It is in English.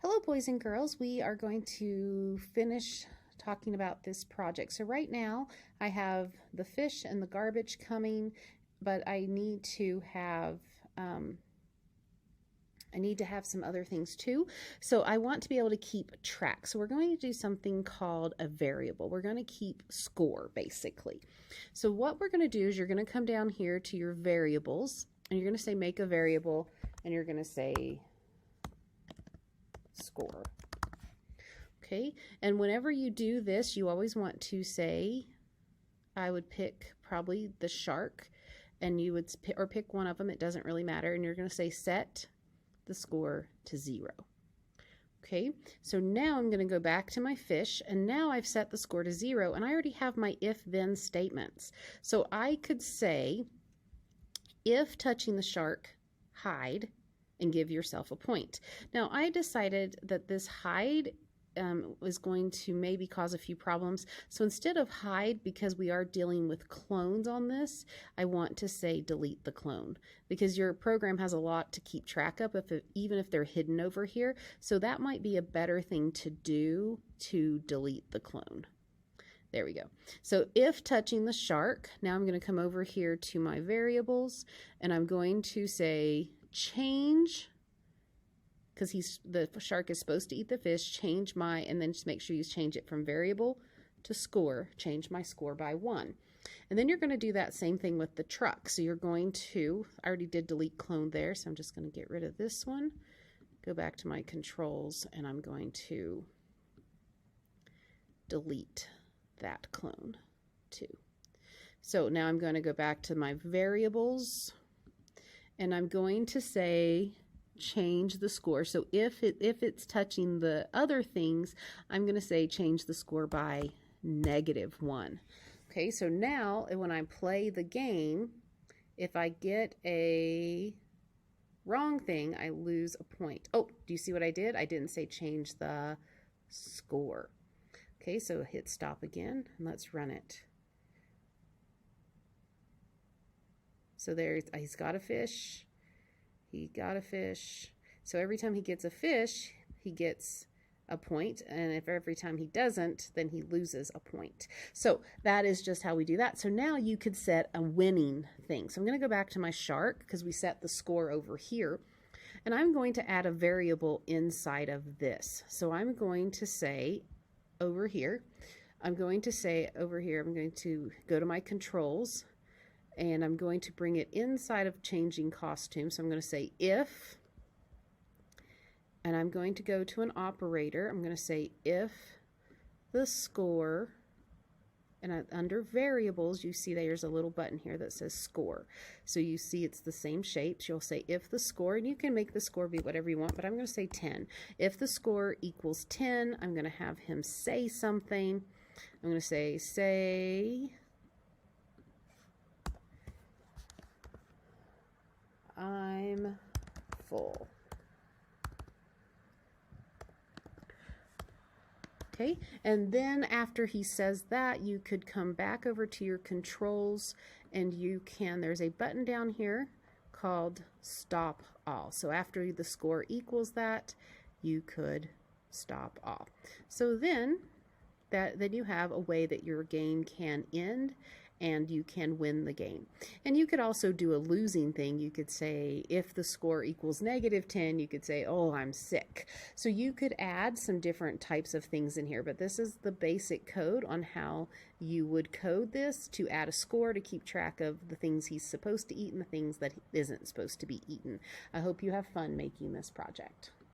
Hello, boys and girls. We are going to finish talking about this project. So right now I have the fish and the garbage coming, but I need to have some other things too. So I want to be able to keep track. So we're going to do something called a variable. We're going to keep score basically. So what we're going to do is you're going to come down here to your variables and you're going to say make a variable and you're going to say score. Okay, and whenever you do this, you always want to say, I would pick probably the shark, and you would pick one of them, it doesn't really matter, and you're going to say set the score to 0. Okay, so now I'm going to go back to my fish, and now I've set the score to 0, and I already have my if-then statements. So I could say, if touching the shark, hide, and give yourself a point. Now I decided that this hide was going to maybe cause a few problems. So instead of hide, because we are dealing with clones on this, I want to say delete the clone, because your program has a lot to keep track of, even if they're hidden over here. So that might be a better thing to do, to delete the clone. There we go. So if touching the shark, now I'm going to come over here to my variables and I'm going to say change, because the shark is supposed to eat the fish, change my, and then just make sure you change it from variable to score, change my score by 1. And then you're going to do that same thing with the truck. So you're going to, I already did delete clone there, so I'm just going to get rid of this one, go back to my controls, and I'm going to delete that clone too. So now I'm going to go back to my variables, and I'm going to say change the score. So if it's touching the other things, I'm going to say change the score by -1. Okay, so now when I play the game, if I get a wrong thing, I lose a point. Oh, do you see what I did? I didn't say change the score. Okay, so hit stop again and let's run it. So there, he's got a fish. He got a fish. So every time he gets a fish, he gets a point, and if every time he doesn't, then he loses a point. So that is just how we do that. So now you could set a winning thing. So I'm going to go back to my shark, because we set the score over here, and I'm going to add a variable inside of this. So I'm going to say over here, I'm going to go to my controls, and I'm going to bring it inside of changing costume. So I'm going to say if, and I'm going to go to an operator. I'm going to say if the score, and under variables, you see there's a little button here that says score. So you see it's the same shapes. You'll say if the score, and you can make the score be whatever you want, but I'm going to say 10. If the score equals 10, I'm going to have him say something. I'm going to say I'm full. Okay, and then after he says that, you could come back over to your controls, and there's a button down here called stop all. So after the score equals that, you could stop all. So then you have a way that your game can end and you can win the game. And you could also do a losing thing. You could say if the score equals -10, you could say, oh, I'm sick. So you could add some different types of things in here, but this is the basic code on how you would code this to add a score to keep track of the things he's supposed to eat and the things that isn't supposed to be eaten. I hope you have fun making this project.